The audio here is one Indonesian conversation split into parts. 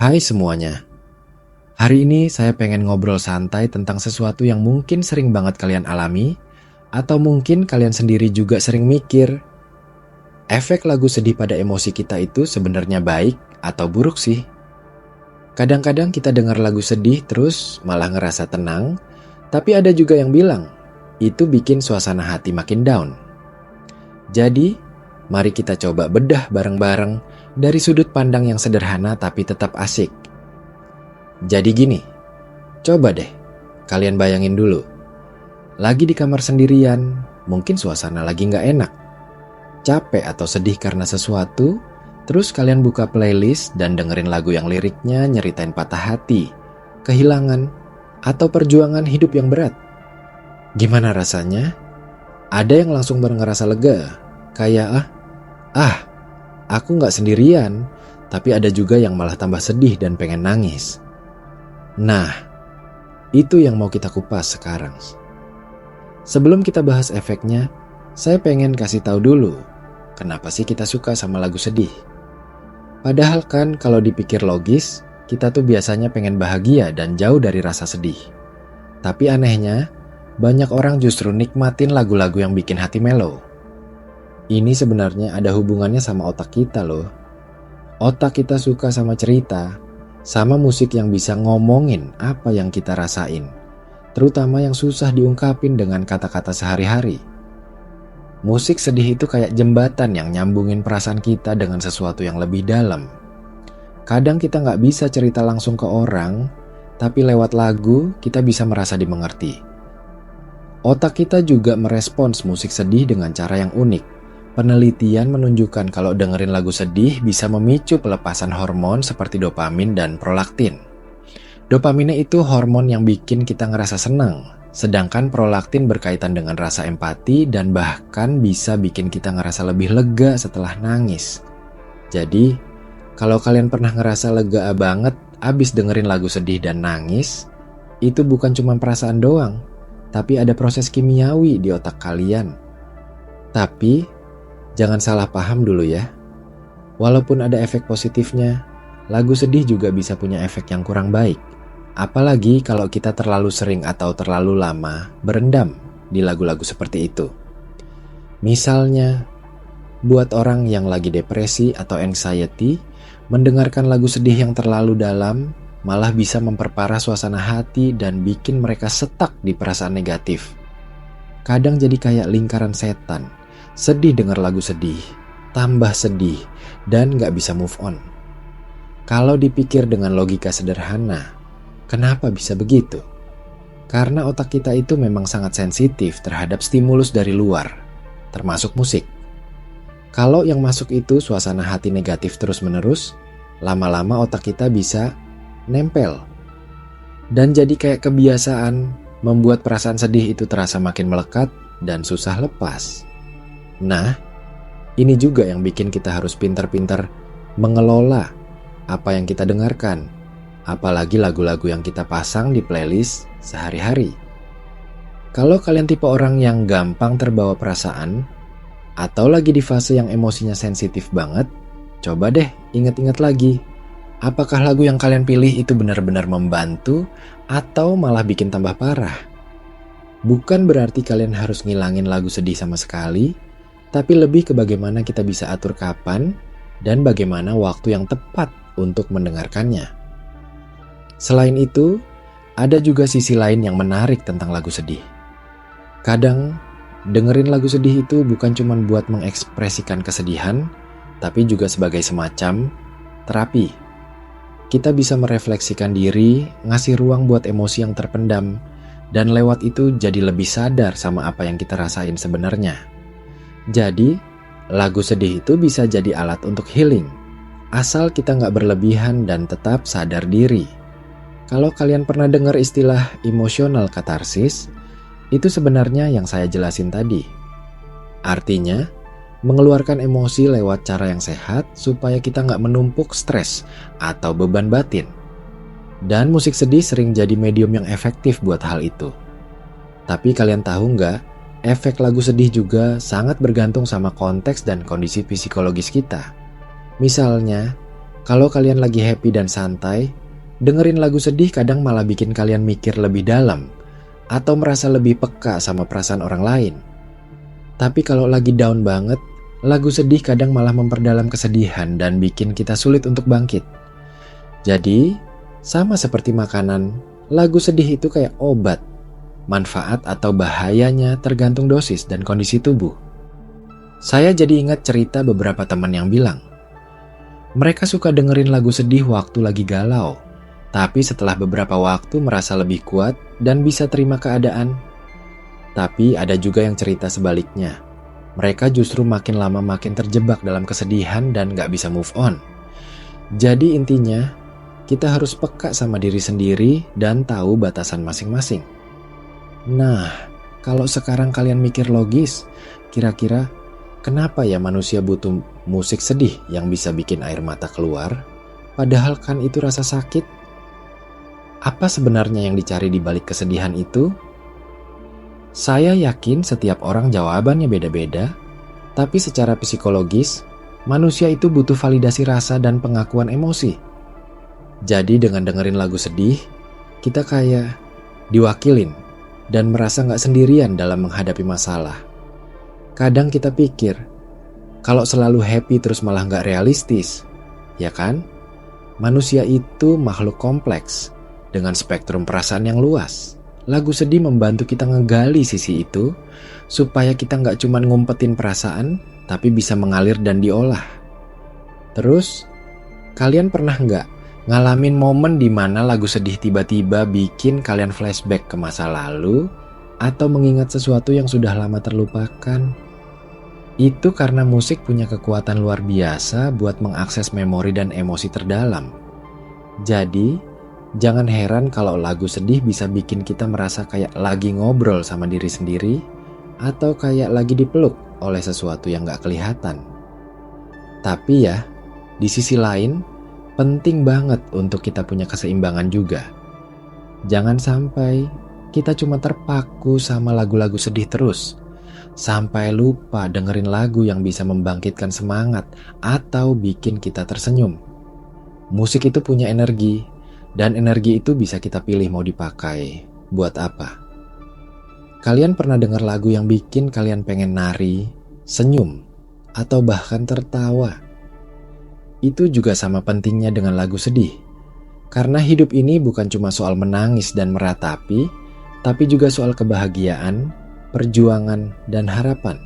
Hai semuanya, hari ini saya pengen ngobrol santai tentang sesuatu yang mungkin sering banget kalian alami, atau mungkin kalian sendiri juga sering mikir. Efek lagu sedih pada emosi kita itu sebenarnya baik atau buruk sih? Kadang-kadang kita dengar lagu sedih terus malah ngerasa tenang, tapi ada juga yang bilang, itu bikin suasana hati makin down. Jadi, mari kita coba bedah bareng-bareng dari sudut pandang yang sederhana tapi tetap asik. Jadi gini, coba deh kalian bayangin dulu. Lagi di kamar sendirian, mungkin suasana lagi gak enak. Capek atau sedih karena sesuatu, terus kalian buka playlist dan dengerin lagu yang liriknya nyeritain patah hati, kehilangan, atau perjuangan hidup yang berat. Gimana rasanya? Ada yang langsung ngerasa lega, kayak aku gak sendirian, tapi ada juga yang malah tambah sedih dan pengen nangis. Nah, itu yang mau kita kupas sekarang. Sebelum kita bahas efeknya, saya pengen kasih tahu dulu, kenapa sih kita suka sama lagu sedih? Padahal kan kalau dipikir logis, kita tuh biasanya pengen bahagia dan jauh dari rasa sedih. Tapi anehnya, banyak orang justru nikmatin lagu-lagu yang bikin hati mellow. Ini sebenarnya ada hubungannya sama otak kita loh. Otak kita suka sama cerita, sama musik yang bisa ngomongin apa yang kita rasain, terutama yang susah diungkapin dengan kata-kata sehari-hari. Musik sedih itu kayak jembatan yang nyambungin perasaan kita dengan sesuatu yang lebih dalam. Kadang kita nggak bisa cerita langsung ke orang, tapi lewat lagu kita bisa merasa dimengerti. Otak kita juga merespons musik sedih dengan cara yang unik. Penelitian menunjukkan kalau dengerin lagu sedih bisa memicu pelepasan hormon seperti dopamin dan prolaktin. Dopamin itu hormon yang bikin kita ngerasa senang, sedangkan prolaktin berkaitan dengan rasa empati dan bahkan bisa bikin kita ngerasa lebih lega setelah nangis. Jadi, kalau kalian pernah ngerasa lega banget abis dengerin lagu sedih dan nangis, itu bukan cuma perasaan doang, tapi ada proses kimiawi di otak kalian. Tapi, jangan salah paham dulu ya. Walaupun ada efek positifnya, lagu sedih juga bisa punya efek yang kurang baik. Apalagi kalau kita terlalu sering atau terlalu lama berendam di lagu-lagu seperti itu. Misalnya, buat orang yang lagi depresi atau anxiety, mendengarkan lagu sedih yang terlalu dalam malah bisa memperparah suasana hati dan bikin mereka stuck di perasaan negatif. Kadang jadi kayak lingkaran setan. Sedih dengar lagu sedih, tambah sedih, dan gak bisa move on. Kalau dipikir dengan logika sederhana, kenapa bisa begitu? Karena otak kita itu memang sangat sensitif terhadap stimulus dari luar, termasuk musik. Kalau yang masuk itu suasana hati negatif terus-menerus, lama-lama otak kita bisa nempel. Dan jadi kayak kebiasaan, membuat perasaan sedih itu terasa makin melekat dan susah lepas. Nah, ini juga yang bikin kita harus pintar-pintar mengelola apa yang kita dengarkan, apalagi lagu-lagu yang kita pasang di playlist sehari-hari. Kalau kalian tipe orang yang gampang terbawa perasaan, atau lagi di fase yang emosinya sensitif banget, coba deh ingat-ingat lagi, apakah lagu yang kalian pilih itu benar-benar membantu atau malah bikin tambah parah? Bukan berarti kalian harus ngilangin lagu sedih sama sekali, tapi lebih ke bagaimana kita bisa atur kapan dan bagaimana waktu yang tepat untuk mendengarkannya. Selain itu, ada juga sisi lain yang menarik tentang lagu sedih. Kadang, dengerin lagu sedih itu bukan cuma buat mengekspresikan kesedihan, tapi juga sebagai semacam terapi. Kita bisa merefleksikan diri, ngasih ruang buat emosi yang terpendam, dan lewat itu jadi lebih sadar sama apa yang kita rasain sebenarnya. Jadi, lagu sedih itu bisa jadi alat untuk healing, asal kita nggak berlebihan dan tetap sadar diri. Kalau kalian pernah dengar istilah emotional katarsis, itu sebenarnya yang saya jelasin tadi. Artinya, mengeluarkan emosi lewat cara yang sehat supaya kita nggak menumpuk stres atau beban batin. Dan musik sedih sering jadi medium yang efektif buat hal itu. Tapi kalian tahu nggak? Efek lagu sedih juga sangat bergantung sama konteks dan kondisi psikologis kita. Misalnya, Kalau kalian lagi happy dan santai, dengerin lagu sedih kadang malah bikin kalian mikir lebih dalam atau merasa lebih peka sama perasaan orang lain. Tapi kalau lagi down banget, lagu sedih kadang malah memperdalam kesedihan dan bikin kita sulit untuk bangkit. Jadi, sama seperti makanan, lagu sedih itu kayak obat. Manfaat atau bahayanya tergantung dosis dan kondisi tubuh. Saya jadi ingat cerita beberapa teman yang bilang, mereka suka dengerin lagu sedih waktu lagi galau, tapi setelah beberapa waktu merasa lebih kuat dan bisa terima keadaan. Tapi ada juga yang cerita sebaliknya. Mereka justru makin lama makin terjebak dalam kesedihan dan gak bisa move on. Jadi intinya, kita harus peka sama diri sendiri dan tahu batasan masing-masing. Nah, kalau sekarang kalian mikir logis, kira-kira kenapa ya manusia butuh musik sedih yang bisa bikin air mata keluar? Padahal kan itu rasa sakit. Apa sebenarnya yang dicari di balik kesedihan itu? Saya yakin setiap orang jawabannya beda-beda, tapi secara psikologis, manusia itu butuh validasi rasa dan pengakuan emosi. Jadi dengan dengerin lagu sedih, kita kayak diwakilin dan merasa gak sendirian dalam menghadapi masalah. Kadang kita pikir, kalau selalu happy terus malah gak realistis, ya kan? Manusia itu makhluk kompleks dengan spektrum perasaan yang luas. Lagu sedih membantu kita ngegali sisi itu, supaya kita gak cuma ngumpetin perasaan, tapi bisa mengalir dan diolah. Terus, kalian pernah gak ngalamin momen di mana lagu sedih tiba-tiba bikin kalian flashback ke masa lalu atau mengingat sesuatu yang sudah lama terlupakan? Itu karena musik punya kekuatan luar biasa buat mengakses memori dan emosi terdalam. Jadi, jangan heran kalau lagu sedih bisa bikin kita merasa kayak lagi ngobrol sama diri sendiri atau kayak lagi dipeluk oleh sesuatu yang gak kelihatan. Tapi ya, di sisi lain, penting banget untuk kita punya keseimbangan juga. Jangan sampai kita cuma terpaku sama lagu-lagu sedih terus, sampai lupa dengerin lagu yang bisa membangkitkan semangat atau bikin kita tersenyum. Musik itu punya energi, dan energi itu bisa kita pilih mau dipakai buat apa. Kalian pernah denger lagu yang bikin kalian pengen nari, senyum, atau bahkan tertawa? Itu juga sama pentingnya dengan lagu sedih. Karena hidup ini bukan cuma soal menangis dan meratapi, tapi juga soal kebahagiaan, perjuangan, dan harapan.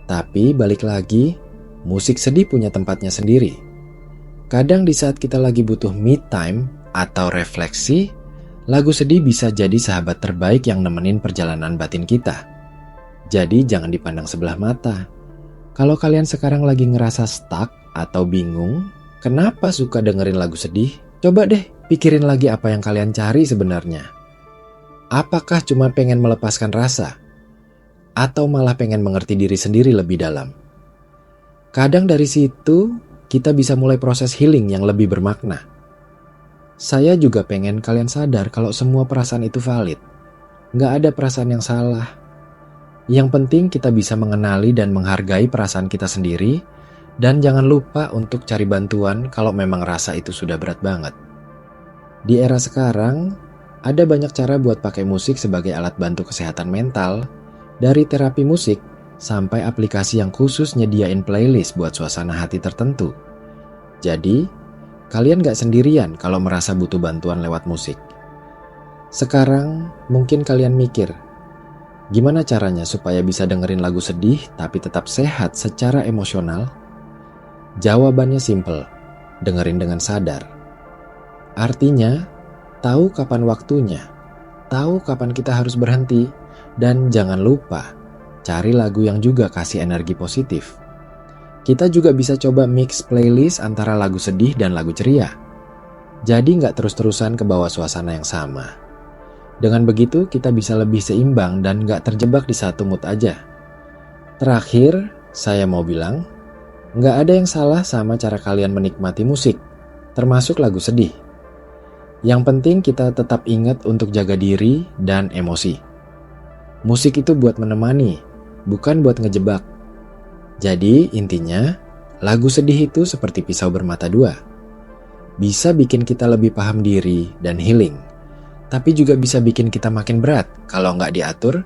Tapi balik lagi, musik sedih punya tempatnya sendiri. Kadang di saat kita lagi butuh me time atau refleksi, lagu sedih bisa jadi sahabat terbaik yang nemenin perjalanan batin kita. Jadi jangan dipandang sebelah mata. Kalau kalian sekarang lagi ngerasa stuck atau bingung, kenapa suka dengerin lagu sedih? Coba deh pikirin lagi apa yang kalian cari sebenarnya. Apakah cuma pengen melepaskan rasa? Atau malah pengen mengerti diri sendiri lebih dalam? Kadang dari situ, kita bisa mulai proses healing yang lebih bermakna. Saya juga pengen kalian sadar kalau semua perasaan itu valid. Nggak ada perasaan yang salah. Yang penting kita bisa mengenali dan menghargai perasaan kita sendiri, dan jangan lupa untuk cari bantuan kalau memang rasa itu sudah berat banget. Di era sekarang, ada banyak cara buat pakai musik sebagai alat bantu kesehatan mental, dari terapi musik sampai aplikasi yang khusus nyediain playlist buat suasana hati tertentu. Jadi, kalian gak sendirian kalau merasa butuh bantuan lewat musik. Sekarang, mungkin kalian mikir, gimana caranya supaya bisa dengerin lagu sedih tapi tetap sehat secara emosional? Jawabannya simple, dengerin dengan sadar. Artinya, tahu kapan waktunya, tahu kapan kita harus berhenti, dan jangan lupa, cari lagu yang juga kasih energi positif. Kita juga bisa coba mix playlist antara lagu sedih dan lagu ceria. Jadi nggak terus-terusan ke bawah suasana yang sama. Dengan begitu kita bisa lebih seimbang dan nggak terjebak di satu mood aja. Terakhir, saya mau bilang, nggak ada yang salah sama cara kalian menikmati musik, termasuk lagu sedih. Yang penting kita tetap ingat untuk jaga diri dan emosi. Musik itu buat menemani, bukan buat ngejebak. Jadi intinya, lagu sedih itu seperti pisau bermata dua. bisa bikin kita lebih paham diri dan healing. Tapi juga bisa bikin kita makin berat kalau nggak diatur